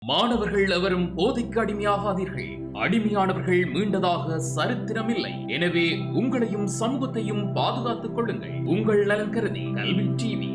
மாணவர்கள் எவரும் போதைக்கு அடிமையாகாதீர்கள். அடிமையானவர்கள் மீண்டதாக சரித்திரமில்லை. எனவே உங்களையும் சமூகத்தையும் பாதுகாத்துக் கொள்ளுங்கள். உங்கள் நலன் கருதி கல்வி டிவி.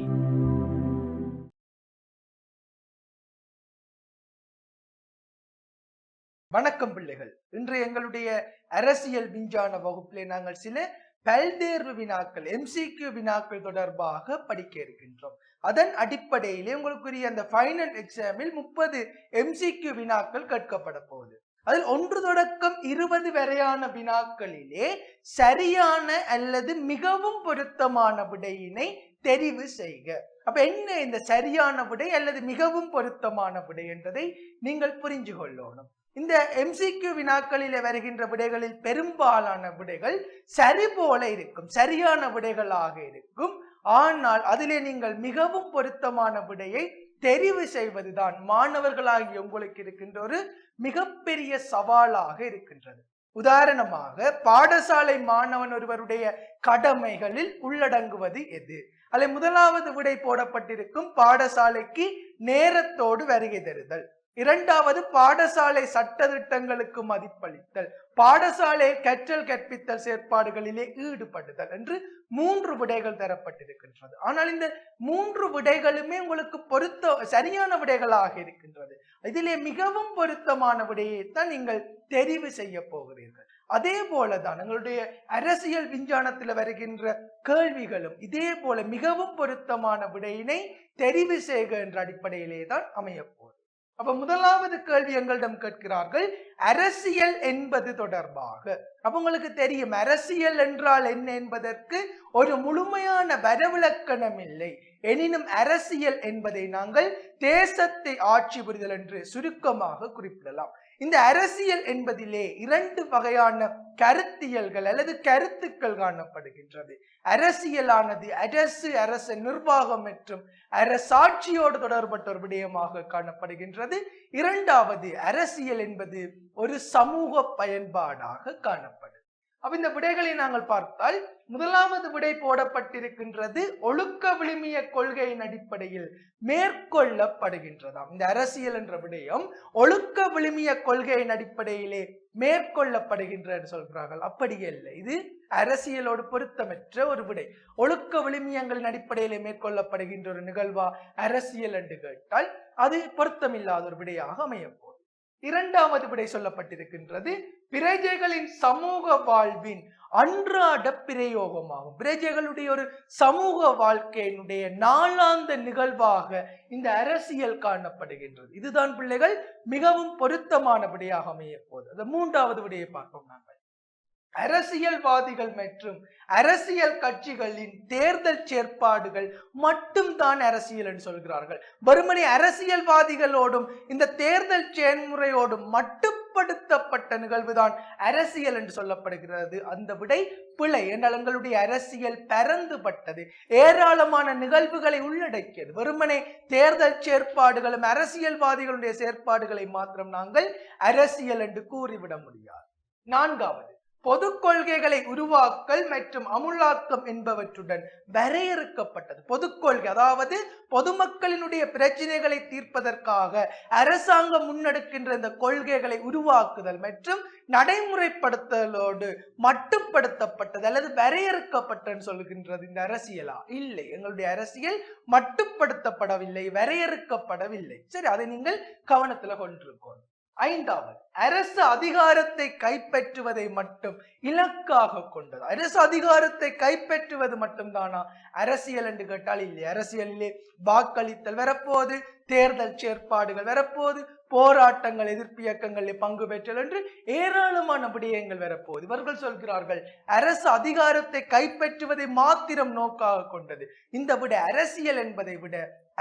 வணக்கம் பிள்ளைகள். இன்று எங்களுடைய அரசியல் விஞ்ஞான வகுப்பிலே நாங்கள் சில பல்தேர்வு வினாக்கள் MCQ வினாக்கள் தொடர்பாக படிக்க இருக்கின்றோம். அதன் அடிப்படையிலே உங்களுக்குரிய அந்த ஃபைனல் எக்ஸாமில் 30 MCQ வினாக்கள் கேட்கப்பட போகுது. அதில் 1 தொடக்கம் 20 வரையான வினாக்களிலே சரியான அல்லது மிகவும் பொருத்தமான விடையினை தெரிவு செய்க. அப்ப என்ன இந்த சரியான விடை அல்லது மிகவும் பொருத்தமான விடை என்றதை நீங்கள் புரிஞ்சு கொள்ளணும். இந்த MCQ வினாக்களில் வருகின்ற விடைகளில் பெரும்பாலான விடைகள் சரி போல இருக்கும், சரியான விடைகளாக இருக்கும். ஆனால் அதிலே நீங்கள் மிகவும் பொருத்தமான விடையை தெரிவு செய்வதுதான் மாணவர்களாகிய உங்களுக்கு இருக்கின்ற ஒரு மிகப்பெரிய சவாலாக இருக்கின்றது. உதாரணமாக, பாடசாலை மாணவன் ஒருவருடைய கடமைகளில் உள்ளடங்குவது எது? அதில் முதலாவது விடை போடப்பட்டிருக்கும் பாடசாலைக்கு நேரத்தோடு வருகை தருதல். இரண்டாவது, பாடசாலை சட்டதிட்டங்களுக்கு மதிப்பளித்தல். பாடசாலை கற்றல் கற்பித்தல் செயற்பாடுகளிலே ஈடுபடுதல் என்று 3 விடைகள் தரப்பட்டிருக்கின்றது. ஆனால் இந்த 3 விடைகளுமே உங்களுக்கு சரியான விடைகளாக இருக்கின்றது. இதிலே மிகவும் பொருத்தமான விடையைத்தான் நீங்கள் தெரிவு செய்ய போகிறீர்கள். அதே போலதான் எங்களுடைய அரசியல் விஞ்ஞானத்தில் வருகின்ற கேள்விகளும் இதே போல மிகவும் பொருத்தமான விடையினை தெரிவு செய்க என்ற அடிப்படையிலே தான் அமைய போகுது. அப்ப முதலாவது கேள்வி எங்களிடம் கேட்கிறார்கள், அரசியல் என்பது தொடர்பாக. அப்ப உங்களுக்கு தெரியும் அரசியல் என்றால் என்ன என்பதற்கு ஒரு முழுமையான வரவிலக்கணம் இல்லை. எனினும் அரசியல் என்பதை நாங்கள் தேசத்தை ஆட்சி புரிதல் என்று சுருக்கமாக குறிப்பிடலாம். இந்த அரசியல் என்பதிலே 2 வகையான கருத்தியல்கள் அல்லது கருத்துக்கள் காணப்படுகின்றது. அரசியலானது அரச நிர்வாகம் மற்றும் அரசாட்சியோடு தொடர்பட்ட ஒரு விடயமாக காணப்படுகின்றது. இரண்டாவது, அரசியல் என்பது ஒரு சமூக பயன்பாடாக காணப்படுது. அப்ப இந்த விடைகளை நாங்கள் பார்த்தால், முதலாவது விடை போடப்பட்டிருக்கின்றது ஒழுக்க விழுமிய கொள்கையின் அடிப்படையில் மேற்கொள்ளப்படுகின்றதாம். இந்த அரசியல் என்ற விடயம் ஒழுக்க விழுமிய கொள்கையின் அடிப்படையிலே மேற்கொள்ளப்படுகின்ற சொல்கிறார்கள். அப்படியே இல்லை, இது அரசியலோடு பொருத்தமற்ற ஒரு விடை. ஒழுக்க விழுமியங்களின் அடிப்படையிலே மேற்கொள்ளப்படுகின்ற ஒரு நிகழ்வா அரசியல் என்று கேட்டால் அது பொருத்தமில்லாத ஒரு விடையாக அமையப்போம். இரண்டாவது விடை சொல்லப்பட்டிருக்கின்றது பிரஜைகளின் சமூக வாழ்வின் அன்றாட பிரயோகமாகும். பிரஜைகளுடைய ஒரு சமூக வாழ்க்கையினுடைய நாளாந்த நிகழ்வாக இந்த அரசியல் காணப்படுகின்றது. இதுதான் பிள்ளைகள் மிகவும் பொருத்தமான விடையாக அமைய போகுது. மூன்றாவது விடையை பார்ப்போம். நாங்கள் அரசியல்வாதிகள் மற்றும் அரசியல் கட்சிகளின் தேர்தல் செயற்பாடுகள் மட்டும்தான் அரசியல் என்று சொல்கிறார்கள். வெறுமனே அரசியல்வாதிகளோடும் இந்த தேர்தல் செயல்முறையோடும் மட்டுப்படுத்தப்பட்ட நிகழ்வுதான் அரசியல் என்று சொல்லப்படுகிறது. அந்த விடை பிழை. என்றால் எங்களுடைய அரசியல் பரந்துபட்டது, ஏராளமான நிகழ்வுகளை உள்ளடக்கியது. வெறுமனே தேர்தல் செயற்பாடுகளும் அரசியல்வாதிகளுடைய செயற்பாடுகளை மாத்திரம் நாங்கள் அரசியல் என்று கூறிவிட முடியாது. நான்காவது, பொது கொள்கைகளை உருவாக்கல் மற்றும் அமுலாக்கம் என்பவற்றுடன் வரையறுக்கப்பட்டது. பொது கொள்கை அதாவது பொதுமக்களினுடைய பிரச்சனைகளை தீர்ப்பதற்காக அரசாங்கம் முன்னெடுக்கின்ற இந்த கொள்கைகளை உருவாக்குதல் மற்றும் நடைமுறைப்படுத்தலோடு மட்டுப்படுத்தப்பட்டது அல்லது வரையறுக்கப்பட்டன்னு சொல்கின்றது இந்த அரசியலா? இல்லை, எங்களுடைய அரசியல் மட்டுப்படுத்தப்படவில்லை, வரையறுக்கப்படவில்லை. சரி, அதை நீங்கள் கவனத்துல கொண்டிருக்கோம். ஐந்தாவது, அரசு அதிகாரத்தை கைப்பற்றுவதை மட்டும் இலக்காக கொண்டது. அரசு அதிகாரத்தை கைப்பற்றுவது மட்டும்தானா அரசியல் என்று கேட்டால் இல்லை. அரசியலிலே வாக்களித்தல் வரப்போது, தேர்தல் செயற்பாடுகள் வரப்போது, போராட்டங்கள், எதிர்ப்பு இயக்கங்களில் பங்கு பெற்றல் என்று ஏராளமான விடயங்கள் வரப்போகுது. இவர்கள் சொல்கிறார்கள் அரசு அதிகாரத்தை கைப்பற்றுவதை மாத்திரம் நோக்காக கொண்டது. இந்த விட அரசியல் என்பதை விட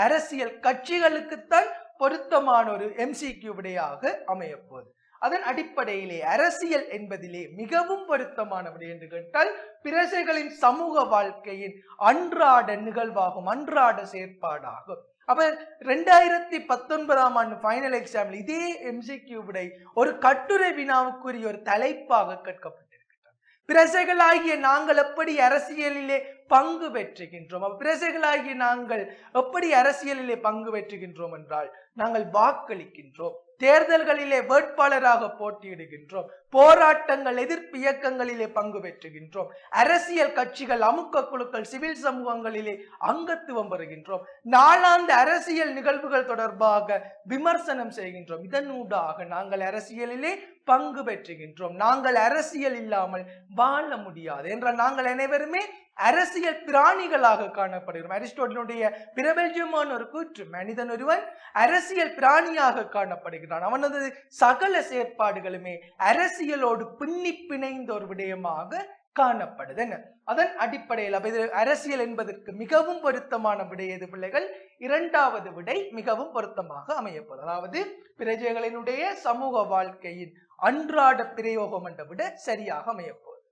அரசியல் கட்சிகளுக்குத்தான் பொருத்தமான ஒரு MCQ விடையாக அமைய போகுது. அதன் அடிப்படையிலே அரசியல் என்பதிலே மிகவும் பொருத்தமான விடை என்று கேட்டால் பிரஜைகளின் சமூக வாழ்க்கையின் அன்றாட நிகழ்வாகும், அன்றாட செயற்பாடாகும். அப்ப 2019 ஆண்டு ஃபைனல் எக்ஸாம்ல இதே MCQ விடை ஒரு கட்டுரை வினாவுக்குரிய ஒரு தலைப்பாக கேட்கப்பட்டிருக்கிறது. பிரஜைகளாகிய நாங்கள் எப்படி அரசியலிலே பங்கு பெற்றுகின்றோம்? பிரஜைகளாகிய நாங்கள் எப்படி அரசியலிலே பங்கு பெற்றுகின்றோம் என்றால், நாங்கள் வாக்களிக்கின்றோம், தேர்தல்களிலே வேட்பாளராக போட்டியிடுகின்றோம், போராட்டங்கள் எதிர்ப்பு இயக்கங்களிலே பங்கு பெற்றுகின்றோம், அரசியல் கட்சிகள், அமுக்க குழுக்கள், சிவில் சமூகங்களிலே அங்கத்துவம் பெறுகின்றோம், நாளாந்த அரசியல் நிகழ்வுகள் தொடர்பாக விமர்சனம் செய்கின்றோம். இதனூடாக நாங்கள் அரசியலிலே பங்கு பெற்றுகின்றோம். நாங்கள் அரசியல் இல்லாமல் வாழ முடியாது என்றால் நாங்கள் அனைவருமே அரசியல் பிராணிகளாக காணப்படுகிறோம். அரிஸ்டோட்டலுடைய பிரபல்யமான ஒரு கூற்று, மனிதன் ஒருவன் அரசியல் பிராணியாக காணப்படுகிறான். அவனது சகல செயற்பாடுகளுமே அரசியலோடு பின்னி பிணைந்த ஒரு விடயமாக காணப்படுது. அதன் அடிப்படையில் அரசியல் என்பதற்கு மிகவும் பொருத்தமான விடை எது பிள்ளைகள்? இரண்டாவது விடை மிகவும் பொருத்தமாக அமையப்போது. அதாவது பிரஜைகளினுடைய சமூக வாழ்க்கையின் அன்றாட பிரயோகம் என்ற விட சரியாக அமையப்போது.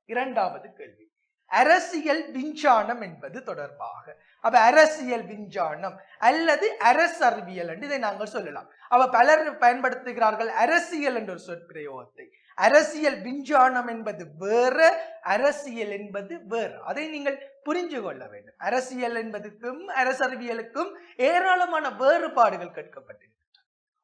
இரண்டாவது கேள்வி, அரசியல் விஞ்ஞானம் என்பது தொடர்பாக. அரசியல் விஞ்ஞானம் அல்லது அரசறிவியல் என்று இதை நாங்கள் சொல்லலாம். பலர் பயன்படுத்துகிறார்கள் அரசியல் என்ற ஒரு சொற்பிரயோகத்தை. அரசியல் விஞ்ஞானம் என்பது வேற, அரசியல் என்பது வேறு. அதை நீங்கள் புரிஞ்சு கொள்ள வேண்டும். அரசியல் என்பதுக்கும் அரசறிவியலுக்கும் ஏராளமான வேறுபாடுகள் கேட்கப்பட்டிருக்கிறது.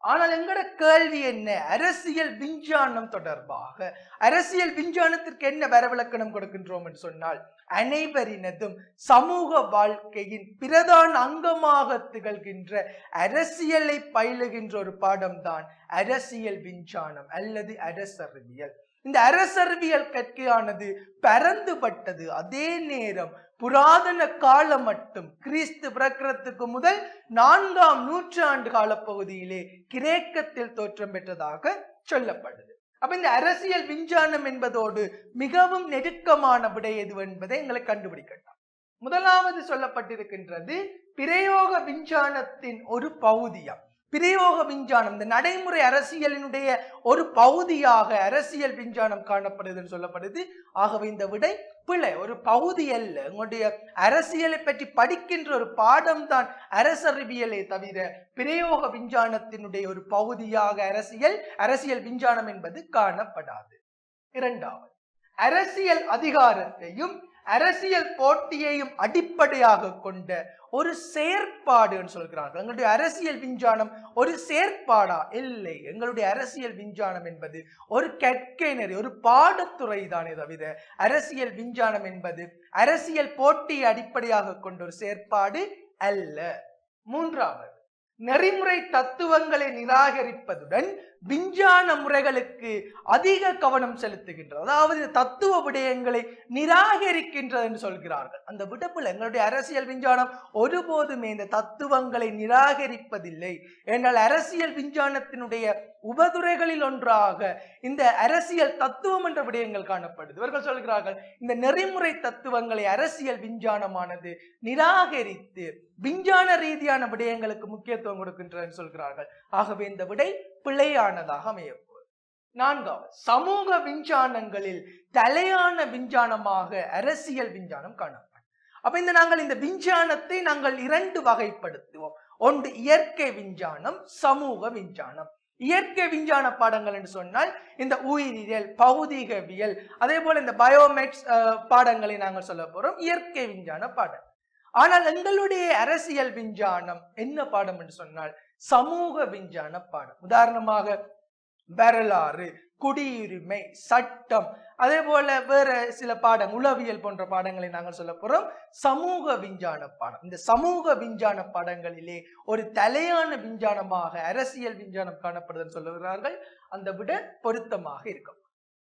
ஆனால் எங்கட கேள்வி என்ன? அரசியல் விஞ்ஞானம் தொடர்பாக. அரசியல் விஞ்ஞானத்திற்கு என்ன வரவிலக்கணம் கொடுக்கின்றோம் என்று சொன்னால், அனைவரினதும் சமூக வாழ்க்கையின் பிரதான அங்கமாக திகழ்கின்ற அரசியலை பயிலுகின்ற ஒரு பாடம்தான் அரசியல் விஞ்ஞானம் அல்லது அரசறிவியல். இந்த அரசறிவியல் கற்கையானது பரந்துபட்டது. அதே நேரம் புராதன காலம் மட்டும் கிறிஸ்து பிறக்கிறதுக்கு முதல் 4ஆம் நூற்றாண்டு காலப்பகுதியிலே கிரேக்கத்தில் தோற்றம் பெற்றதாக சொல்லப்படுது. இந்த அரசியல் விஞ்ஞானம் என்பதோடு மிகவும் நெருக்கமான விடை எது என்பதை எங்களை கண்டுபிடிக்கலாம். முதலாவது சொல்லப்பட்டிருக்கின்றது பிரயோக விஞ்ஞானத்தின் ஒரு பகுதியாம். பிரயோக விஞ்ஞானம் இந்த நடைமுறை அரசியலினுடைய ஒரு பகுதியாக அரசியல் விஞ்ஞானம் காணப்படுதுன்னு சொல்லப்படுது. ஆகவே இந்த விடை பிழை, ஒரு பகுதி அல்ல. உங்களுடைய அரசியலை பற்றி படிக்கின்ற ஒரு பாடம் தான் அரசறிவியலை தவிர பிரயோக விஞ்ஞானத்தினுடைய ஒரு பகுதியாக அரசியல் விஞ்ஞானம் என்பது காணப்படாது. இரண்டாவது, அரசியல் அதிகாரத்தையும் அரசியல் போட்டியையும் அடிப்படையாக கொண்ட ஒரு செயற்பாடு சொல்கிறார்கள். எங்களுடைய அரசியல் விஞ்ஞானம் ஒரு செயற்பாடா? இல்லை. எங்களுடைய அரசியல் விஞ்ஞானம் என்பது ஒரு கற்கை நெறி, ஒரு பாடத்துறை தானே தவிர அரசியல் விஞ்ஞானம் என்பது அரசியல் போட்டியை அடிப்படையாக கொண்ட ஒரு செயற்பாடு அல்ல. மூன்றாவது, நெறிமுறை தத்துவங்களை நிராகரிப்பதுடன் விஞ்ஞான முறைகளுக்கு அதிக கவனம் செலுத்துகின்றது. அதாவது தத்துவ விடயங்களை நிராகரிக்கின்றது என்று சொல்கிறார்கள். அந்த விடப்புல எங்களுடைய அரசியல் விஞ்ஞானம் ஒருபோதுமே இந்த தத்துவங்களை நிராகரிப்பதில்லை. என்றால் அரசியல் விஞ்ஞானத்தினுடைய உபதுறைகளில் ஒன்றாக இந்த அரசியல் தத்துவம் என்ற விடயங்கள் காணப்படுது. இவர்கள் சொல்கிறார்கள் இந்த நெறிமுறை தத்துவங்களை அரசியல் விஞ்ஞானமானது நிராகரித்து விஞ்ஞான ரீதியான விடயங்களுக்கு முக்கியத்துவம் கொடுக்கின்றன சொல்கிறார்கள். ஆகவே இந்த விடை பிழையானதாக அமையப்போகுது. நான்காவது, சமூக விஞ்ஞானங்களில் தலையான விஞ்ஞானமாக அரசியல் விஞ்ஞானம் காணப்படும். நாங்கள் இந்த விஞ்ஞானத்தை நாங்கள் இரண்டு வகைப்படுத்துவோம். ஒன்று இயற்கை விஞ்ஞானம், சமூக விஞ்ஞானம். இயற்கை விஞ்ஞான பாடங்கள் என்று சொன்னால் இந்த உயிரியல், பௌதிகவியல், அதே போல இந்த பயோமெட்ஸ் பாடங்களை நாங்கள் சொல்ல போறோம், இயற்கை விஞ்ஞான பாடம். ஆனால் எங்களுடைய அரசியல் விஞ்ஞானம் என்ன பாடம் என்று சொன்னால் சமூக விஞ்ஞான பாடம். உதாரணமாக வரலாறு, குடியுரிமை, சட்டம், அதே போல வேற சில பாடம், உளவியல் போன்ற பாடங்களை நாங்கள் சொல்ல போறோம் சமூக விஞ்ஞான பாடம். இந்த சமூக விஞ்ஞான பாடங்களிலே ஒரு தலையான விஞ்ஞானமாக அரசியல் விஞ்ஞானம் காணப்படுதுன்னு சொல்லுகிறார்கள். அந்த விட பொருத்தமாக இருக்கும்.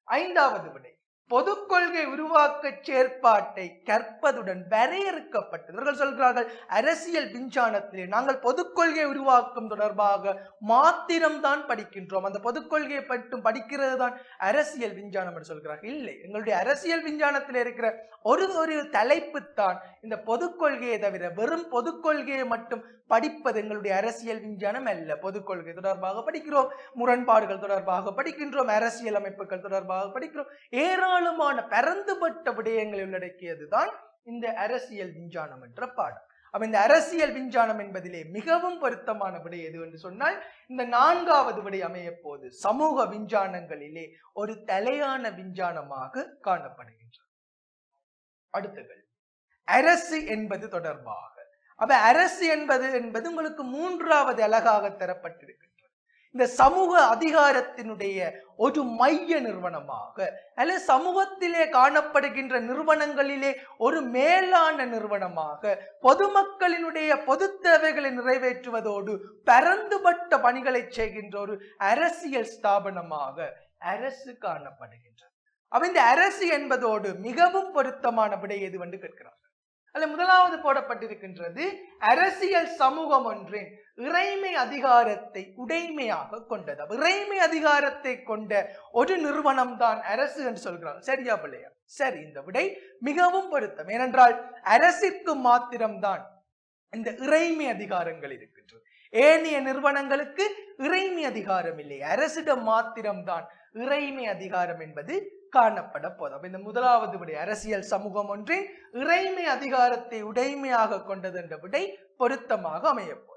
ஐந்தாவது விடை, பொது கொள்கை உருவாக்க செயற்பாட்டை கற்பதுடன் வரையறுக்கப்பட்டது. இவர்கள் சொல்கிறார்கள் அரசியல் விஞ்ஞானத்திலே நாங்கள் பொது கொள்கை உருவாக்கம் தொடர்பாக மாத்திரம்தான் படிக்கின்றோம், அந்த பொது கொள்கையை மட்டும் படிக்கிறது தான் அரசியல் விஞ்ஞானம் என்று சொல்கிறார்கள். இல்லை, எங்களுடைய அரசியல் விஞ்ஞானத்தில் இருக்கிற ஒரு தலைப்பு தான் இந்த பொது கொள்கையை தவிர வெறும் பொது கொள்கையை மட்டும் படிப்பது எங்களுடைய அரசியல் விஞ்ஞானம் அல்ல. பொது கொள்கை தொடர்பாக படிக்கிறோம், முரண்பாடுகள் தொடர்பாக படிக்கின்றோம், அரசியல் அமைப்புகள் தொடர்பாக படிக்கிறோம். ஏராளமான பரந்துபட்ட விடயங்களை உள்ளடக்கியதுதான் இந்த அரசியல் விஞ்ஞானம் என்ற பாடம். அப்ப இந்த அரசியல் விஞ்ஞானம் என்பதிலே மிகவும் பொருத்தமான விடை எது என்று சொன்னால் இந்த 4வது விடை அமைய போது சமூக விஞ்ஞானங்களிலே ஒரு தலையான விஞ்ஞானமாக காணப்படுகின்றது. அடுத்தது அரசு என்பது தொடர்பாக. அப்ப அரசு என்பது உங்களுக்கு 3வது அழகாக தரப்பட்டிருக்கின்றது. இந்த சமூக அதிகாரத்தினுடைய ஒரு மைய நிறுவனமாக அல்ல சமூகத்திலே காணப்படுகின்ற நிறுவனங்களிலே ஒரு மேலான நிறுவனமாக பொதுமக்களினுடைய பொது தேவைகளை நிறைவேற்றுவதோடு பரந்துபட்ட பணிகளை செய்கின்ற ஒரு அரசியல் ஸ்தாபனமாக அரசு காணப்படுகின்றது. அப்ப இந்த அரசு என்பதோடு மிகவும் பொருத்தமான விடை எது என்று கேட்கிறார்கள். அல்ல முதலாவது போடப்பட்டிருக்கின்றது அரசியல் சமூகம் ஒன்றின் இறைமை அதிகாரத்தை உடைமையாக கொண்டது. இறைமை அதிகாரத்தை கொண்ட ஒரு நிறுவனம் தான் அரசு என்று சொல்கிறார். சரியா பிள்ளையா? சரி, இந்த விடை மிகவும் பொருத்தம். ஏனென்றால் அரசிற்கு மாத்திரம்தான் இந்த இறைமை அதிகாரங்கள் இருக்கின்றது. ஏனைய நிறுவனங்களுக்கு இறைமை அதிகாரம் இல்லை. அரசிடம் மாத்திரம்தான் இறைமை அதிகாரம் என்பது காணப்பட போதும். இந்த முதலாவது விடை அரசியல் சமூகம் ஒன்றின் இறைமை அதிகாரத்தை உடைமையாக கொண்டது என்ற விடை பொருத்தமாக அமைய போதும்.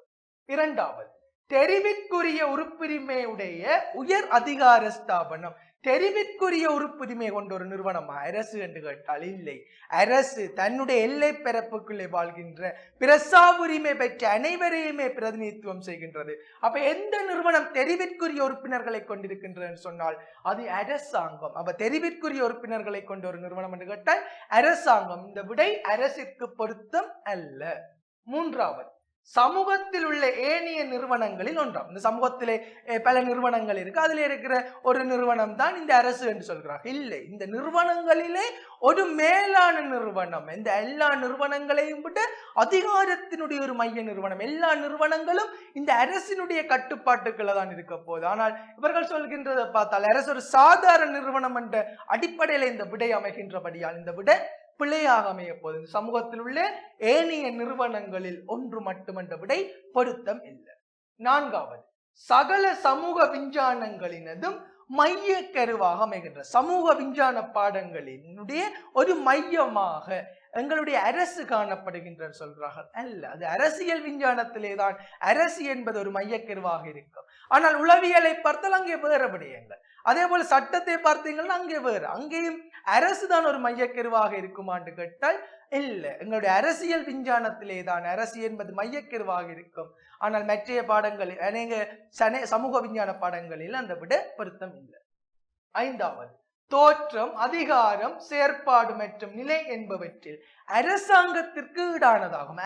2வது தெரிவிற்குரிய உறுப்புரிமையுடைய உயர் அதிகார ஸ்தாபனம். தெரிவிற்குரிய உறுப்புரிமை கொண்ட ஒரு நிறுவனம் அரசு என்று கேட்டால் இல்லை. அரசு தன்னுடைய எல்லை பரப்புக்குள்ளே வாழ்கின்ற பிரசாவுரிமை பெற்ற அனைவரையுமே பிரதிநிதித்துவம் செய்கின்றது. அப்ப எந்த நிறுவனம் தெரிவிற்குரிய உறுப்பினர்களை கொண்டிருக்கின்றது சொன்னால் அது அரசாங்கம். அப்ப தெரிவிற்குரிய உறுப்பினர்களை கொண்ட ஒரு நிறுவனம் என்று கேட்டால் அரசாங்கம். இந்த விடை அரசிற்கு பொருத்தம் அல்ல. 3வது சமூகத்தில் உள்ள ஏனைய நிறுவனங்களில் ஒன்றாம். இந்த சமூகத்திலே பல நிறுவனங்கள் இருக்கு. அதுல இருக்கிற ஒரு நிறுவனம் தான் இந்த அரசு என்று சொல்கிறார்கள். இல்லை, இந்த நிறுவனங்களிலே ஒரு மேலான நிறுவனம். இந்த எல்லா நிறுவனங்களையும் விட அதிகாரத்தினுடைய ஒரு மைய நிறுவனம். எல்லா நிறுவனங்களும் இந்த அரசினுடைய கட்டுப்பாட்டுக்குள்ள தான் இருக்க போகுது. ஆனால் இவர்கள் சொல்கின்றதை பார்த்தால் அரசு ஒரு சாதாரண நிறுவனம் என்ற அடிப்படையில இந்த விடை அமைகின்றபடியால் இந்த விடை பிழையாக அமைய போகுது. சமூகத்தில் உள்ள ஏனைய நிறுவனங்களில் ஒன்று மட்டுமன்ற விடை பொருத்தம் இல்லை. 4வது சகல சமூக விஞ்ஞானங்களினதும் மைய கருவாக அமைகின்ற சமூக விஞ்ஞான பாடங்களினுடைய ஒரு மையமாக எங்களுடைய அரசு காணப்படுகின்ற சொல்கிறார்கள். அல்ல, அது அரசியல் விஞ்ஞானத்திலே தான் அரசு என்பது ஒரு மையக்கருவாக இருக்கும். ஆனால் உளவியலை பார்த்தால் அங்கே வேற விடயங்கள். அதே போல சட்டத்தை பார்த்தீங்கன்னா அங்கே வேறு. அங்கேயும் அரசு தான் ஒரு மையக்கருவாக இருக்குமான்னு கேட்டால் இல்லை. எங்களுடைய அரசியல் விஞ்ஞானத்திலே தான் அரசு என்பது மையக்கருவாக இருக்கும். ஆனால் மற்ற பாடங்களில் அநேக சமூக விஞ்ஞான பாடங்களில் அந்த விட பொருத்தம் இல்லை. 5வது தோற்றம், அதிகாரம், செயற்பாடு மற்றும் நிலை என்பவற்றில் அரசாங்கத்திற்கு ஈடானதாகும்.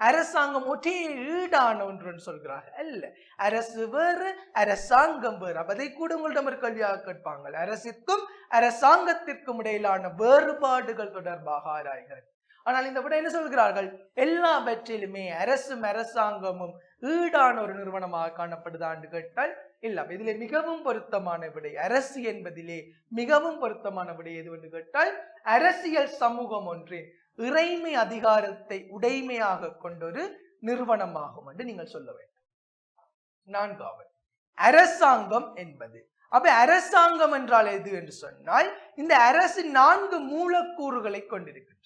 அரசாங்கம் ஒரே ஈடான ஒன்று சொல்கிறார்கள். அல்ல, அரசு வேறு, அரசாங்கம் வேறு. அதை கூட உங்களிடம் ஒரு கேள்வியாக கேட்பாங்க. அரசிற்கும் அரசாங்கத்திற்கும் இடையிலான வேறுபாடுகள் தொடர்பாக ஆராய்கள். ஆனால் இந்த விட என்ன சொல்கிறார்கள்? எல்லாவற்றிலுமே அரசும் அரசாங்கமும் ஈடான ஒரு நிறுவனமாக காணப்படுதான்னு கேட்டால் இல்ல. இதிலே மிகவும் பொருத்தமான விடை அரசு என்பதிலே மிகவும் பொருத்தமான விடை எது என்று கேட்டால் அரசியல் சமூகம் ஒன்றின் இறைமை அதிகாரத்தை உடைமையாக கொண்டொரு நிறுவனமாகும் என்று நீங்கள் சொல்ல வேண்டும். 4வது அரசாங்கம் என்பது. அப்ப அரசாங்கம் என்றால் எது என்று சொன்னால் இந்த அரசு 4 மூலக்கூறுகளை கொண்டிருக்கின்றது.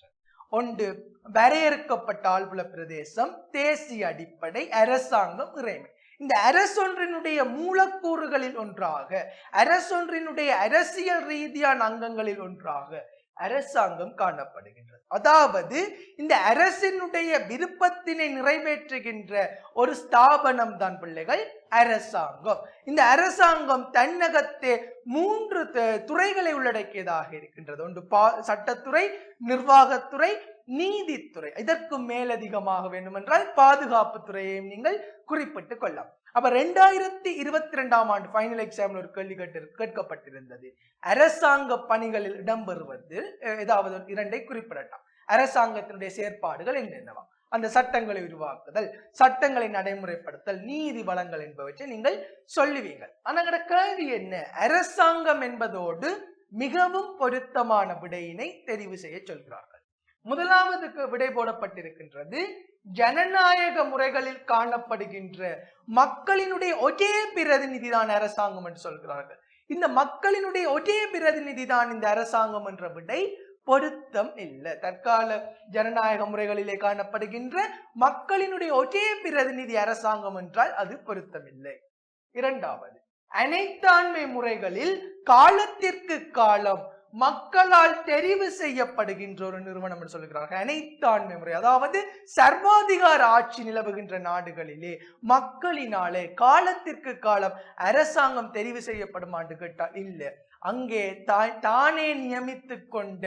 ஒன்று வரையறுக்கப்பட்ட ஆள்புல பிரதேசம், தேசிய அடிப்படை, அரசாங்கம், இறைமை. இந்த அரசொன்றினுடைய மூலக்கூறுகளில் ஒன்றாக, அரசொன்றினுடைய அரசியல் ரீதியான அங்கங்களில் ஒன்றாக அரசாங்கம் காணப்படுகின்றது. அதாவது இந்த அரசினுடைய விருப்பத்தினை நிறைவேற்றுகின்ற ஒரு ஸ்தாபனம் தான் பிள்ளைகள் அரசாங்கம். இந்த அரசாங்கம் தன்னகத்தே 3 துறைகளை உள்ளடக்கியதாக இருக்கின்றது. ஒன்று சட்டத்துறை, நிர்வாகத்துறை, நீதித்துறை. இதற்கு மேலதிகமாக வேண்டுமென்றால் பாதுகாப்பு துறையையும் நீங்கள் குறிப்பிட்டுக் கொள்ளலாம். அப்ப 2022ஆம் ஆண்டு ஃபைனல் எக்ஸாம்ல ஒரு கேள்வி கேட்கப்பட்டிருந்தது. அரசாங்க பணிகளில் இடம்பெறுவது ஏதாவது 2ஐ குறிப்பிடலாம். அரசாங்கத்தினுடைய செயற்பாடுகள் என்னென்னவா? அந்த சட்டங்களை உருவாக்குதல், சட்டங்களை நடைமுறைப்படுத்தல், நீதி வழங்கல் என்பவற்றை நீங்கள் சொல்லுவீங்கள். ஆனா கேள்வி என்ன? அரசாங்கம் என்பதோடு மிகவும் பொருத்தமான விடையினை தெரிவு செய்ய சொல்கிறார்கள். முதலாவதுக்கு விடை போடப்பட்டிருக்கின்றது ஜனநாயக முறைகளில் காணப்படுகின்ற மக்களினுடைய ஒரே பிரதிநிதி தான் அரசாங்கம் என்று சொல்கிறார்கள். இந்த மக்களினுடைய ஒரே பிரதிநிதி தான் இந்த அரசாங்கம் என்ற விடை பொருத்தம் இல்லை. தற்கால ஜனநாயக முறைகளிலே காணப்படுகின்ற மக்களினுடைய ஒரே பிரதிநிதி அரசாங்கம் என்றால் அது பொருத்தம் இல்லை. இரண்டாவது, அனைத்தாண்மை முறைகளில் காலத்திற்கு காலம் மக்களால் தெரிவு செய்யப்படுகின்ற ஒரு நிறுவனம் என்று சொல்கிறார்கள். அனைத்தாண்மை முறை, அதாவது சர்வாதிகார ஆட்சி நிலவுகின்ற நாடுகளிலே மக்களினாலே காலத்திற்கு காலம் அரசாங்கம் தெரிவு செய்யப்படும் ஆண்டு கேட்டால் இல்லை. அங்கே தானே நியமித்து கொண்ட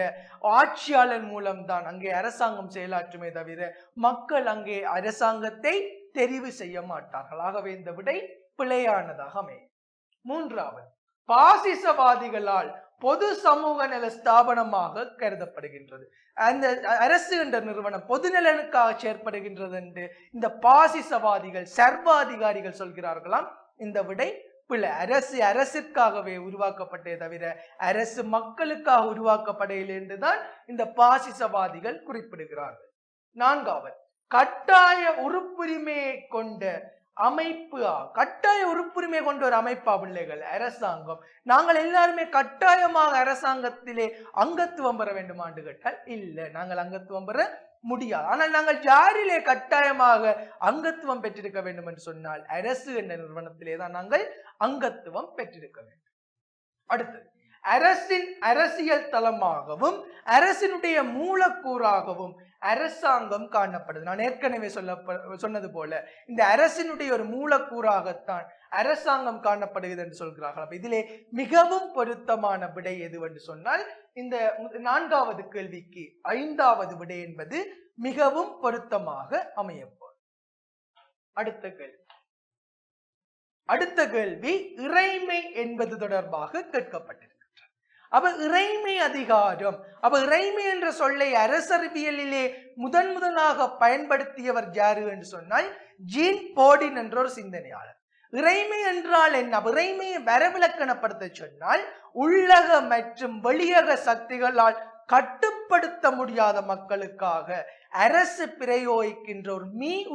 ஆட்சியாளர் மூலம்தான் அங்கே அரசாங்கம் செயலாற்றுமே தவிர மக்கள் அங்கே அரசாங்கத்தை தெரிவு செய்ய மாட்டார்கள். ஆகவே இந்த விடை பிழையானதாக அமையும். மூன்றாவது, பாசிசவாதிகளால் பொது சமூக நல ஸ்தாபனமாக கருதப்படுகின்றது. அந்த அரசு என்ற நிறுவனம் பொது நலனுக்காக செயற்படுகின்றது என்று இந்த பாசிசவாதிகள் சர்வாதிகாரிகள் சொல்கிறார்களாம். இந்த விடை பிள்ளை. அரசு அரசிற்காகவே உருவாக்கப்பட்டே தவிர அரசு மக்களுக்காக உருவாக்கப்படையில்லை என்றுதான் இந்த பாசிசவாதிகள் குறிப்பிடுகிறார்கள். நான்காவது, கட்டாய உறுப்புரிமையை கொண்ட அமைப்பு, கட்டாய உறுப்புரிமை கொண்ட ஒரு அமைப்பா பிள்ளைகள் அரசாங்கம். நாங்கள் எல்லாருமே கட்டாயமாக அரசாங்கத்திலே அங்கத்துவம் பெற வேண்டுமாண்டு கேட்டால் இல்லை, நாங்கள் அங்கத்துவம் பெற முடியாது. ஆனால் நாங்கள் யாரிலே கட்டாயமாக அங்கத்துவம் பெற்றிருக்க வேண்டும் என்று சொன்னால் அரசு என்ற நிறுவனத்திலே தான் நாங்கள் அங்கத்துவம் பெற்றிருக்க வேண்டும். அடுத்தது, அரசின் அரசியல் தளமாகவும் அரசினுடைய மூலக்கூறாகவும் அரசாங்கம் காணப்படுது. நான் ஏற்கனவே சொன்னது போல இந்த அரசினுடைய ஒரு மூலக்கூறாகத்தான் அரசாங்கம் காணப்படுகிறது என்று சொல்கிறார்கள். அப்ப இதிலே மிகவும் பொருத்தமான விடை எது என்று சொன்னால் இந்த நான்காவது கேள்விக்கு ஐந்தாவது விடை என்பது மிகவும் பொருத்தமாக அமையப்போம். அடுத்த கேள்வி இறைமை என்பது தொடர்பாக கேட்கப்பட்டிருக்கிறது. அப்ப இறைமை அதிகாரம், அப்ப இறைமை என்ற சொல்லை அரசறிவியலிலே முதலாக பயன்படுத்தியவர் யாரு என்று சொன்னால் ஜீன் போடின் என்ற ஒரு சிந்தனையாளர். இறைமை என்றால் என்ன? இறைமையை வரவிலக்கணப்படுத்த சொன்னால் உள்ளக மற்றும் வெளியக சக்திகளால் கட்டுப்படுத்த முடியாத மக்களுக்காக அரசு பிரயோகிக்கின்ற ஒரு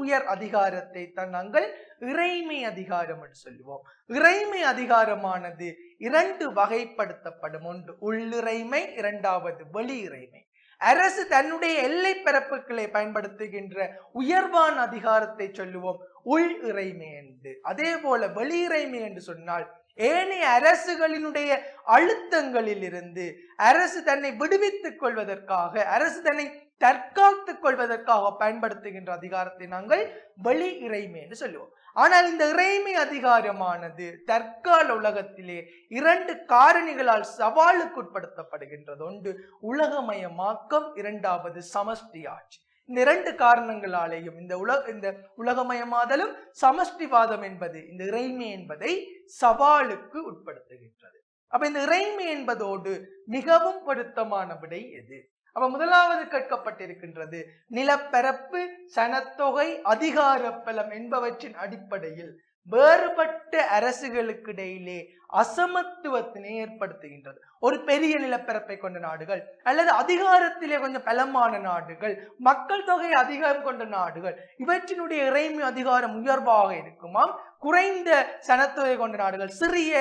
உயர் அதிகாரத்தை தான் நாங்கள் இறைமை அதிகாரம் என்று சொல்லுவோம். இறைமை அதிகாரமானது இரண்டு வகைப்படுத்தப்படும். ஒன்று உள்ளிறைமை, இரண்டாவது வெளி இறைமை. அரசு தன்னுடைய எல்லை பரப்புகளை பயன்படுத்துகின்ற உயர்வான அதிகாரத்தை சொல்லுவோம் உள் இறைமை என்று. அதே போல வெளி இறைமை என்று சொன்னால் ஏனைய அரசுகளினுடைய அழுத்தங்களில் இருந்து அரசு தன்னை விடுவித்துக் கொள்வதற்காக, அரசு தன்னை தற்காத்துக் கொள்வதற்காக பயன்படுத்துகின்ற அதிகாரத்தை நாங்கள் வெளி இறைமை என்று சொல்லுவோம். ஆனால் இந்த இறைமை அதிகாரமானது தற்கால உலகத்திலே இரண்டு காரணிகளால் சவாலுக்கு உட்படுத்தப்படுகின்றது. ஒன்று உலகமயமாக்கம், இரண்டாவது சமஷ்டி ஆட்சி. இந்த இரண்டு காரணங்களாலேயும் இந்த உலகமயமாதலும் சமஷ்டிவாதம் என்பது இந்த இறைமை என்பதை சவாலுக்கு உட்படுத்துகின்றது. அப்ப இந்த இறைமை என்பதோடு மிகவும் பொருத்தமான விடை எது? அப்ப முதலாவது கேட்கப்பட்டிருக்கின்றது நிலப்பரப்பு, சனத்தொகை, அதிகார பலம் என்பவற்றின் அடிப்படையில் வேறுபட்ட அரசுகளுக்கு இடையிலே அசமத்துவத்தினை ஏற்படுத்துகின்றது. ஒரு பெரிய நிலப்பரப்பை கொண்ட நாடுகள் அல்லது அதிகாரத்திலே கொஞ்சம் பலமான நாடுகள், மக்கள் தொகை அதிகாரம் கொண்ட நாடுகள், இவற்றினுடைய இறைமை அதிகாரம் உயர்வாக இருக்குமாம். குறைந்த சனத்தொகை கொண்ட நாடுகள், சிறிய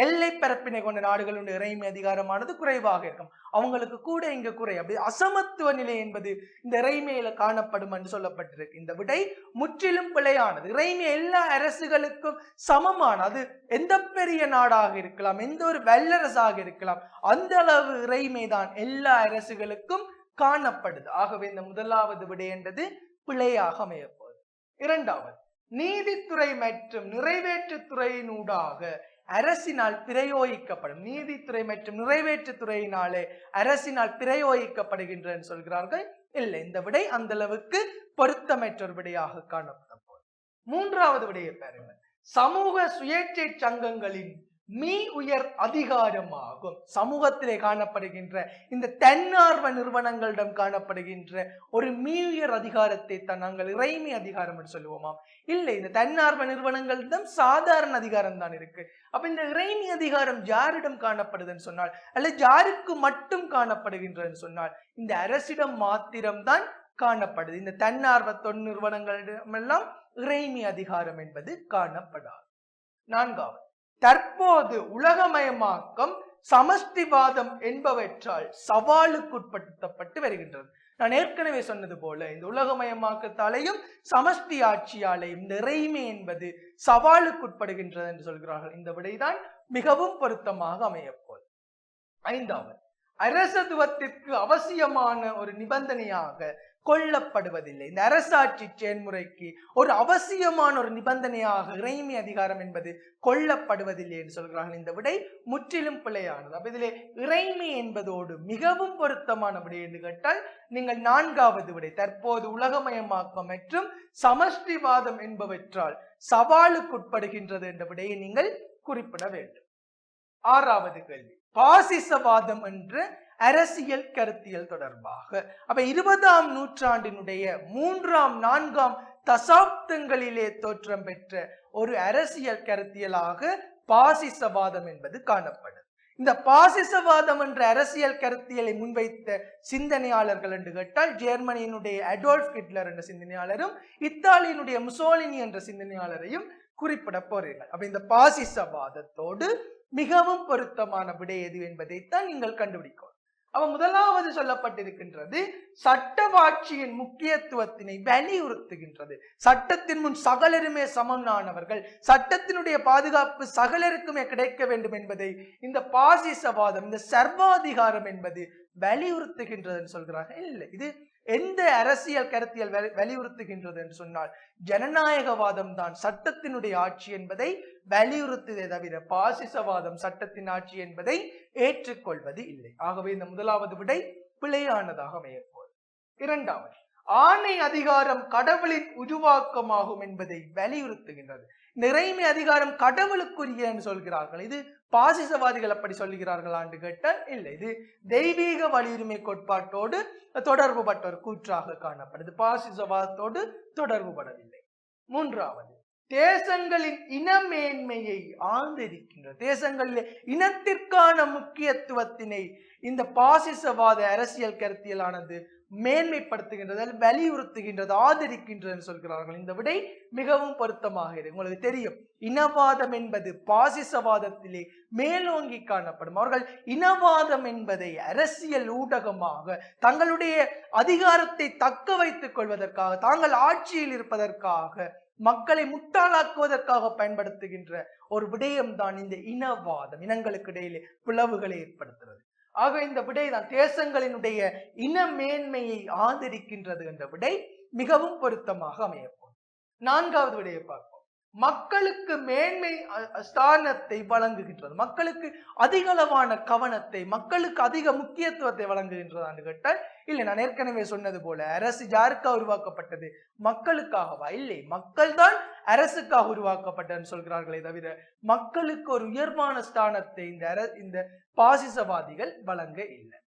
எல்லை பரப்பினை கொண்ட நாடுகளுடைய இறைமை அதிகாரமானது குறைவாக இருக்கும். அவங்களுக்கு கூட இங்க குறை. அப்படி அசமத்துவ நிலை என்பது இந்த இறைமையில காணப்படும் என்று சொல்லப்பட்டிருக்கு. இந்த விடை முற்றிலும் பிழையானது. இறைமை எல்லா அரசுகளுக்கும் சமமான, அது எந்த பெரிய நாடாக இருக்கலாம், எந்த ஒரு வல்லரசாக இருக்கலாம், அந்த அளவு இறைமை தான் எல்லா அரசுகளுக்கும் காணப்படுது. ஆகவே இந்த முதலாவது விடை என்றது பிழையாக அமையப்போகுது. இரண்டாவது, நீதித்துறை மற்றும் நிறைவேற்றுத்துறையினூடாக அரசினால் பிரயோகிக்கப்படும், நீதித்துறை மற்றும் நிறைவேற்றுத்துறையினாலே அரசினால் பிரயோகிக்கப்படுகின்றன சொல்கிறார்கள். இல்லை, இந்த விடை அந்த அளவுக்கு பொருத்தமற்ற விடையாக காணப்படும். மூன்றாவது விடையை பாருங்கள். சமூக சுயேட்சை சங்கங்களின் உயர் அதிகாரமாகும். சமூகத்திலே காணப்படுகின்ற இந்த தன்னார்வ நிறுவனங்களிடம் காணப்படுகின்ற ஒரு உயர் அதிகாரத்தை தான் நாங்கள் இறைமை அதிகாரம் என்று சொல்லுவோமாம். இல்லை, இந்த தன்னார்வ நிறுவனங்களிடம் சாதாரண அதிகாரம் தான் இருக்கு. அப்ப இந்த இறைமை அதிகாரம் யாரிடம் காணப்படுதுன்னு சொன்னால், அல்லது யாருக்கு மட்டும் காணப்படுகின்றன்னு சொன்னால் இந்த அரசிடம் மாத்திரம்தான் காணப்படுது. இந்த தன்னார்வ தொன் நிறுவனங்களிடமெல்லாம் இறைமை அதிகாரம் என்பது காணப்படாது. நான்காவது, தற்போது உலகமயமாக்கம் சமஷ்டிவாதம் என்பவற்றால் சவாலுக்குட்படுத்தப்பட்டு வருகின்றது. நான் ஏற்கனவே சொன்னது போல இந்த உலகமயமாக்கத்தாலேயும் சமஷ்டி ஆட்சியாலேயும் நிறைமை என்பது சவாலுக்குட்படுகின்றது என்று சொல்கிறார்கள். இந்த விடைதான் மிகவும் பொருத்தமாக அமையப்போல். ஐந்தாவது, அரசத்துவத்திற்கு அவசியமான ஒரு நிபந்தனையாக கொள்ளப்படுவதில்லை. இந்த அரசாட்சி செயல்முறைக்கு ஒரு அவசியமான ஒரு நிபந்தனையாக இறைமை அதிகாரம் என்பது கொள்ளப்படுவதில்லை என்று சொல்கிறார்கள். இந்த விடை முற்றிலும் பிழையானது. அப்ப இதிலே இறைமை என்பதோடு மிகவும் பொருத்தமான விடை என்று கேட்டால் நீங்கள் நான்காவது விடை, தற்போது உலகமயமாக்கம் மற்றும் சமஷ்டிவாதம் என்பவற்றால் சவாலுக்குட்படுகின்றது என்ற விடையை நீங்கள் குறிப்பிட வேண்டும். ஆறாவது கேள்வி, பாசிசவாதம் என்ற அரசியல் கருத்தியல் தொடர்பாக. அப்ப 20ஆம் நூற்றாண்டினுடைய 3ஆம் 4ஆம் தசாப்தங்களிலே தோற்றம் பெற்ற ஒரு அரசியல் கருத்தியலாக பாசிசவாதம் என்பது காணப்படும். இந்த பாசிசவாதம் என்ற அரசியல் கருத்தியலை முன்வைத்த சிந்தனையாளர்கள் என்று கேட்டால் ஜெர்மனியினுடைய அடால்ஃப் ஹிட்லர் என்ற சிந்தனையாளரும் இத்தாலியினுடைய முசோலினி என்ற சிந்தனையாளரையும் குறிப்பிட போறீர்கள். அப்ப இந்த பாசிசவாதத்தோடு மிகவும் பொருத்தமான விடை எது என்பதைத்தான் நீங்கள் கண்டுபிடிக்கும். அவ முதலாவது சொல்லப்பட்டிருக்கின்றது சட்டவாட்சியின் முக்கியத்துவத்தினை வலியுறுத்துகின்றது. சட்டத்தின் முன் சகலருமே சமமானவர்கள், சட்டத்தினுடைய பாதுகாப்பு சகலருக்குமே கிடைக்க வேண்டும் என்பதை இந்த பாசிசவாதம், இந்த சர்வாதிகாரம் என்பது வலியுறுத்துகின்றது சொல்கிறார்கள். இல்லை, இது எந்த அரசியல் கருத்தியல் வலியுறுத்துகின்றது என்று சொன்னால் ஜனநாயகவாதம் தான் சட்டத்தினுடைய ஆட்சி என்பதை வலியுறுத்துவதை தவிர பாசிசவாதம் சட்டத்தின் ஆட்சி என்பதை ஏற்றுக்கொள்வது இல்லை. ஆகவே இந்த முதலாவது விடை பிழையானதாக அமையப்போது. இரண்டாவது, ஆணை அதிகாரம் கடவுளின் உருவாக்கமாகும் என்பதை வலியுறுத்துகின்றது. நிறைமை அதிகாரம் கடவுளுக்குரிய என்று சொல்கிறார்கள். இது பாசிசவாதிகள் அப்படி சொல்லுகிறார்கள் என்று கேட்டால் இல்லை, இது தெய்வீக வலியுரிமை கோட்பாட்டோடு தொடர்பு பட்ட ஒரு கூற்றாக காணப்படுது. பாசிசவாதத்தோடு தொடர்பு படவில்லை. மூன்றாவது, தேசங்களின் இன மேன்மையை ஆதரிக்கின்ற, தேசங்களிலே இனத்திற்கான முக்கியத்துவத்தினை இந்த பாசிசவாத அரசியல் கருத்தியலானது மேன்மைப்படுத்துகின்றது, வலியுறுத்துகின்றது, ஆதரிக்கின்றது சொல்கிறார்கள். இந்த விடை மிகவும் பொருத்தமாக இருக்கு. உங்களுக்கு தெரியும், இனவாதம் என்பது பாசிசவாதத்திலே மேலோங்கி காணப்படும். அவர்கள் இனவாதம் என்பதை அரசியல் ஊடகமாக தங்களுடைய அதிகாரத்தை தக்க வைத்துக் கொள்வதற்காக, தாங்கள் ஆட்சியில் இருப்பதற்காக, மக்களை முட்டாளாக்குவதற்காக பயன்படுத்துகின்ற ஒரு விடயம்தான் இந்த இனவாதம். இனங்களுக்கு இடையிலே பிளவுகளை ஏற்படுத்துகிறது. ஆக இந்த விடைதான் தேசங்களினுடைய இன மேன்மையை ஆதரிக்கின்றது என்ற விடை மிகவும் பொருத்தமாக அமையப்போம். நான்காவது விடையை பார்ப்போம். மக்களுக்கு மேன்மை ஸ்தானத்தை வழங்குகின்றது, மக்களுக்கு அதிக அளவான கவனத்தை, மக்களுக்கு அதிக முக்கியத்துவத்தை வழங்குகின்றதான்னு கேட்டால் இல்லை. நான் ஏற்கனவே சொன்னது போல அரசு யாருக்காக உருவாக்கப்பட்டது? மக்களுக்காகவா? இல்லை, மக்கள் தான் அரசுக்காக உருவாக்கப்பட்டதுன்னு சொல்கிறார்களே தவிர மக்களுக்கு ஒரு உயர்வான ஸ்தானத்தை இந்த பாசிசவாதிகள் வழங்க இல்லை.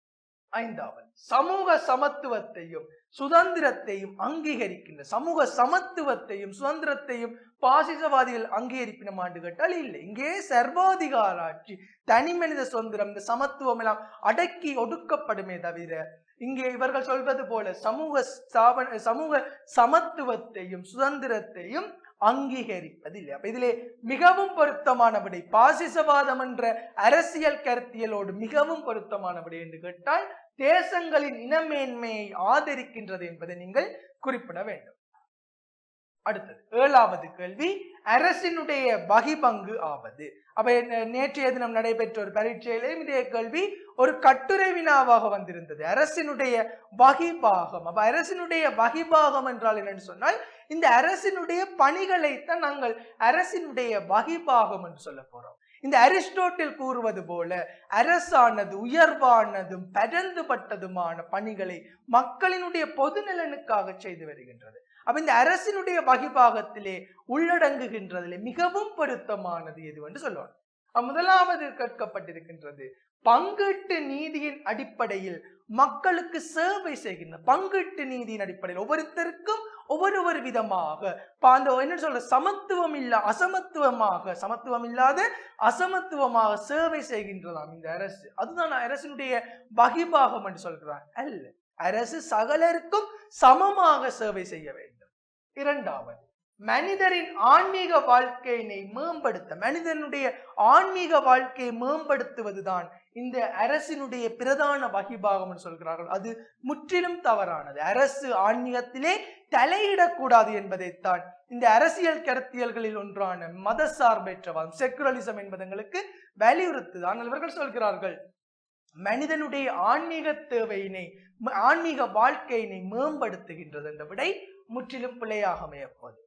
ஐந்தாவது, சமூக சமத்துவத்தையும் சுதந்திரத்தையும் அங்கீகரிக்கின்ற, சமூக சமத்துவத்தையும் சுதந்திரத்தையும் பாசிசவாதிகள் அங்கீகரிப்பின ஆண்டு கேட்டால் இல்லை. இங்கே சர்வாதிகார ஆட்சி, தனி மனித சுதந்திரம், இந்த சமத்துவம் எல்லாம் அடக்கி ஒடுக்கப்படுமே தவிர இங்கே இவர்கள் சொல்வது போல சமூக சமத்துவத்தையும் சுதந்திரத்தையும் அங்கீகரிப்பதில்லை. அப்ப இதிலே மிகவும் பொருத்தமான விடை பாசிசவாதம் என்ற அரசியல் கருத்தியலோடு மிகவும் பொருத்தமான விடை என்று கேட்டால் தேசங்களின் இனமேன்மையை ஆதரிக்கின்றது என்பதை நீங்கள் குறிப்பிட வேண்டும். அடுத்தது ஏழாவது கேள்வி, அரசினுடைய வகிபங்கு ஆவது. அப்ப நேற்றைய தினம் நடைபெற்ற ஒரு பரீட்சையிலும் இதே கேள்வி ஒரு கட்டுரை வினாவாக வந்திருந்தது. அரசினுடைய வகிபாகம். அப்ப அரசினுடைய வகிபாகம் என்றால் என்னன்னு சொன்னால் இந்த அரசினுடைய பணிகளைத்தான் நாங்கள் அரசினுடைய வகிபாகம் என்று சொல்ல போறோம். இந்த அரிஸ்டோட்டில் கூறுவது போல அரசானது உயர்வானதும் பரந்துபட்டதுமான பணிகளை மக்களினுடைய பொது நலனுக்காக செய்து வருகின்றது. அப்ப இந்த அரசினுடைய வகிபாகத்திலே உள்ளடங்குகின்றதிலே மிகவும் பொருத்தமானது எது என்று சொல்லுவாங்க. முதலாவது கேட்கப்பட்டிருக்கின்றது பங்கீட்டு நீதியின் அடிப்படையில் மக்களுக்கு சேவை செய்கின்ற, பங்கீட்டு நீதியின் அடிப்படையில் ஒவ்வொருத்தருக்கும் ஒவ்வொரு விதமாக என்ன சொல்ற சமத்துவம் இல்ல அசமத்துவமாக, சமத்துவம் இல்லாத அசமத்துவமாக சேவை செய்கின்றதாம் இந்த அரசு. அதுதான் அரசினுடைய வகிபாகம் என்று சொல்கிறார். அல்ல, அரசு சகலருக்கும் சமமாக சேவை செய்ய வேண்டும். இரண்டாவது, மனிதரின் ஆன்மீக வாழ்க்கையினை மேம்படுத்த, மனிதனுடைய ஆன்மீக வாழ்க்கையை மேம்படுத்துவதுதான் இந்த அரசினுடைய பிரதான வகிபாகம் சொல்கிறார்கள். அது முற்றிலும் தவறானது. அரசு ஆன்மீகத்திலே தலையிடக்கூடாது என்பதைத்தான் இந்த அரசியல் கருத்தியல்களில் ஒன்றான மத சார்பற்றவாதம், செக்குலரிசம் என்பதங்களுக்கு வலியுறுத்துதான் இவர்கள் சொல்கிறார்கள். மனிதனுடைய ஆன்மீக தேவையினை, ஆன்மீக வாழ்க்கையினை மேம்படுத்துகின்றது என்ற விடை முற்றிலும் பிழையாக அமையப்போது.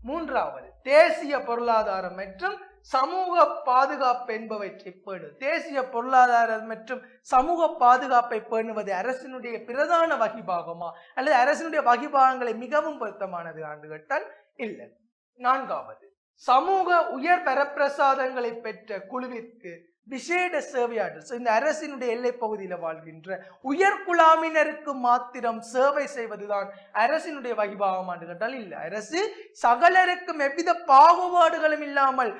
மூன்றாவது, தேசிய பொருளாதாரம் மற்றும் சமூக பாதுகாப்பு என்பவற்றை பேணுவது. தேசிய பொருளாதாரம் மற்றும் சமூக பாதுகாப்பை பேணுவது அரசினுடைய பிரதான வகிபாகமா அல்லது அரசினுடைய வகிபாகங்களை மிகவும் பொருத்தமானது ஆண்டு கேட்டால் இல்லை. நான்காவது, சமூக உயர் வரப்பிரசாதங்களை பெற்ற குழுவிற்கு விசேட சேவையாற்றல். இந்த அரசினுடைய எல்லை பகுதியில் வாழ்கின்ற உயர் குலாமினருக்கு மாத்திரம் சேவை செய்வதுதான் அரசினுடைய வகிபாகம் என்று கேட்டால் இல்லை. அரசு சகலருக்கும் எவ்வித பாகுபாடுகளும் இல்லாமல்,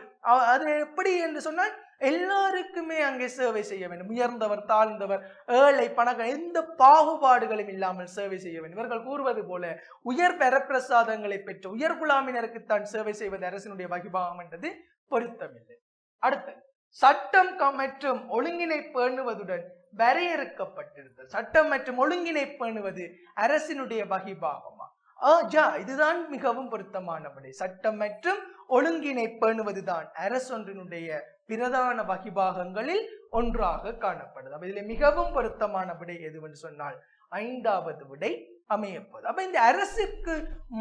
அது எப்படி என்று சொன்னால் எல்லாருக்குமே அங்கே சேவை செய்ய வேண்டும். உயர்ந்தவர், தாழ்ந்தவர், ஏழை, பணக்காரர், எந்த பாகுபாடுகளும் இல்லாமல் சேவை செய்ய வேண்டும். இவர்கள் கூறுவது போல உயர் வரப்பிரசாதங்களை பெற்ற உயர் குலாமினருக்குத்தான் சேவை செய்வது அரசினுடைய வகிபாகம் என்றது பொருத்தமில்லை. அடுத்தது, சட்டம் மற்றும் ஒழுங்கினை பேணுவதுடன் வரையறுக்கப்பட்டிருந்தது. சட்டம் மற்றும் ஒழுங்கினை பேணுவது அரசினுடைய வகிபாகமா? இதுதான் மிகவும் பொருத்தமானபடி. சட்டம் மற்றும் ஒழுங்கினை பேணுவதுதான் அரசொன்றினுடைய பிரதான வகிபாகங்களில் ஒன்றாக காணப்படுது. அப்ப இதுல மிகவும் பொருத்தமான விடை எதுவென்று சொன்னால் ஐந்தாவது விடை அமையப்போது. அப்ப இந்த அரசுக்கு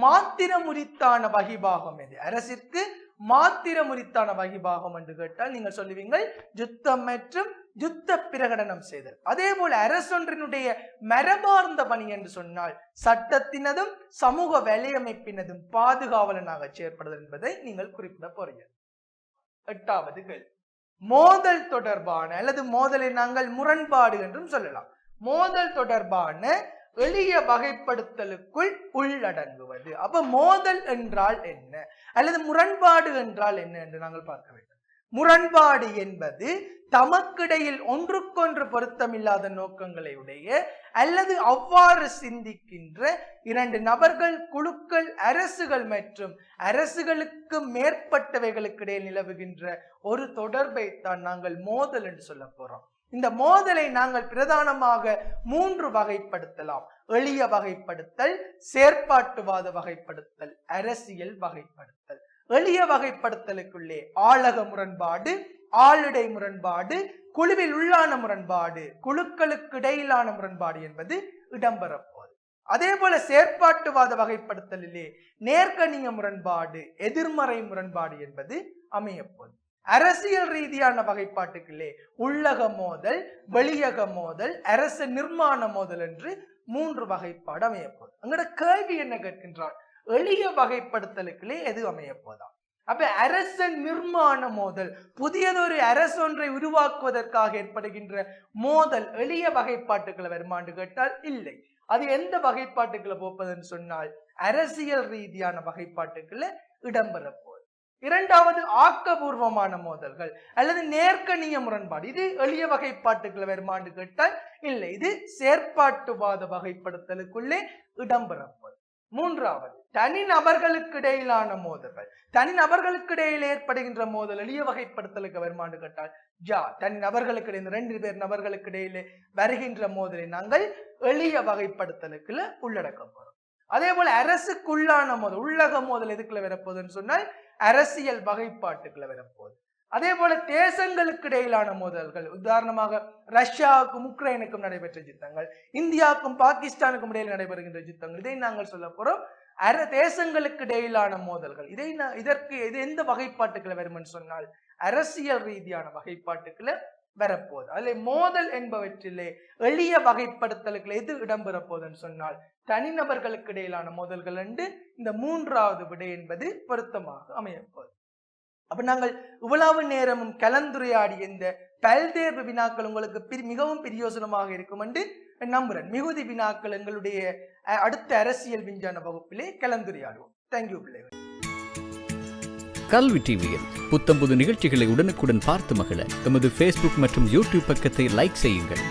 மாத்திரம் உரித்தான வகிபாகம் எது? அரசிற்கு மாத்திரம் உரித்தான வகிபாகம் என்று கேட்டால் நீங்கள் சொல்லுவீங்கள் யுத்தம் மற்றும் யுத்த பிரகடனம் செய்தல். அதே போல அரசொன்றினுடைய மரபார்ந்த பணி என்று சொன்னால் சட்டத்தினதும் சமூக வலையமைப்பினதும் பாதுகாவலனாக செயற்படுதல் என்பதை நீங்கள் குறிப்பிட போறீர்கள். எட்டாவது கேள்வி, மோதல் தொடர்பான அல்லது மோதலை நாங்கள் முரண்பாடு என்றும் சொல்லலாம். மோதல் தொடர்பான எளிய வகைப்படுத்தலுக்குள் உள்ளடங்குவது. அப்ப மோதல் என்றால் என்ன அல்லது முரண்பாடு என்றால் என்ன என்று நாங்கள் பார்க்க வேண்டும். முரண்பாடு என்பது தமக்கிடையில் ஒன்றுக்கொன்று பொருத்தமில்லாத நோக்கங்களை உடைய அல்லது அவ்வாறு சிந்திக்கின்ற இரண்டு நபர்கள், குழுக்கள், அரசுகள் மற்றும் அரசுகளுக்கு மேற்பட்டவைகளுக்கு இடையே நிலவுகின்ற ஒரு தொடர்பை தான் நாங்கள் மோதல் என்று சொல்ல போறோம். இந்த மோதலை நாங்கள் பிரதானமாக 3 வகைப்படுத்தலாம். எளிய வகைப்படுத்தல், செயற்பாட்டுவாத வகைப்படுத்தல், அரசியல் வகைப்படுத்தல். எளிய வகைப்படுத்தலுக்குள்ளே ஆளக முரண்பாடு, ஆளுடை முரண்பாடு, குழுவில் உள்ளான முரண்பாடு, குழுக்களுக்கு இடையிலான முரண்பாடு என்பது இடம்பெறப்போது. அதே போல செயற்பாட்டுவாத வகைப்படுத்தலிலே நேர்கணிய முரண்பாடு, எதிர்மறை முரண்பாடு என்பது அமையப்போது. அரசியல் ரீதியான வகைப்பாட்டுகளே உள்ளக மோதல், வெளியக மோதல், அரசு நிர்மாண மோதல் என்று 3 வகைப்பாடு அமையப்போது. அங்கட கேள்வி என்ன கேட்கின்றான்? எளிய வகைப்படுத்தலுக்குள்ளே எது அமையப்போதா? அப்ப அரச நிர்மாண மோதல், புதியதொரு அரசொன்றை உருவாக்குவதற்காக ஏற்படுகின்ற மோதல் எளிய வகைப்பாட்டுக்களை வருமாண்டு கேட்டால் இல்லை. அது எந்த வகைப்பாட்டுக்களை போப்பதுன்னு சொன்னால் அரசியல் ரீதியான வகைப்பாட்டுக்களை இடம்பெறப்போது. இரண்டாவது ஆக்கபூர்வமான மோதல்கள் அல்லது நேர்கணிய முரண்பாடு. இது எளிய வகைப்பாட்டுக்களை வருமாண்டு கேட்டால் இல்லை. இது செயற்பாட்டுவாத வகைப்படுத்தலுக்குள்ளே இடம்பெறப்போது. மூன்றாவது தனிநபர்களுக்கு இடையிலான மோதல்கள். தனிநபர்களுக்கு இடையில் ஏற்படுகின்ற மோதல் எளிய வகைப்படுத்தலுக்கு வருமாண்டு கேட்டால் தனிநபர்களுக்கு இடையே 2 நபர்களுக்கு இடையிலே வருகின்ற மோதலை நாங்கள் எளிய வகைப்படுத்தலுக்குள்ள உள்ளடக்க போறோம். அதே போல அரசுக்குள்ளான மோதல், உள்ளக மோதல் எதுக்குள்ள வரப்போகுதுன்னு சொன்னால் அரசியல் வகைப்பாட்டுக்குள்ள வரப்போகுது. அதே போல தேசங்களுக்கு இடையிலான மோதல்கள், உதாரணமாக ரஷ்யாவுக்கும் உக்ரைனுக்கும் நடைபெற்ற யுத்தங்கள், இந்தியாவுக்கும் பாகிஸ்தானுக்கும் இடையில் நடைபெறுகின்ற யுத்தங்கள், இதை நாங்கள் சொல்ல போறோம் தேசங்களுக்கு இடையிலான மோதல்கள். இதற்கு எந்த வகைப்பாட்டுக்களை வரும்னு சொன்னால் அரசியல் ரீதியான வகைப்பாட்டுக்களை வரப்போகுது. அதில் மோதல் என்பவற்றிலே எளிய வகைப்படுத்தல்கள் எது இடம்பெற போகுதுன்னு சொன்னால் தனிநபர்களுக்கு இடையிலான மோதல்கள் என்று இந்த 3வது விடை என்பது பொருத்தமாக அமையப்போகுது. அப்ப நாங்கள் இவ்வளவு நேரமும் கலந்துரையாடிய இந்த பல்தேர்வு வினாக்கள் உங்களுக்கு மிகவும் பிரயோசனமாக இருக்கும் என்று நம்புறேன். மிகுதி வினாக்கள் எங்களுடைய அடுத்த அரசியல் விஞ்ஞான வகுப்பிலே கலந்துரையாடுவோம். தேங்க்யூ பிள்ளைகள். கல்வி டிவியில் புத்தம்புது நிகழ்ச்சிகளை உடனுக்குடன் பார்த்து மகிழ எமது Facebook மற்றும் YouTube பக்கத்தை லைக் செய்யுங்கள்.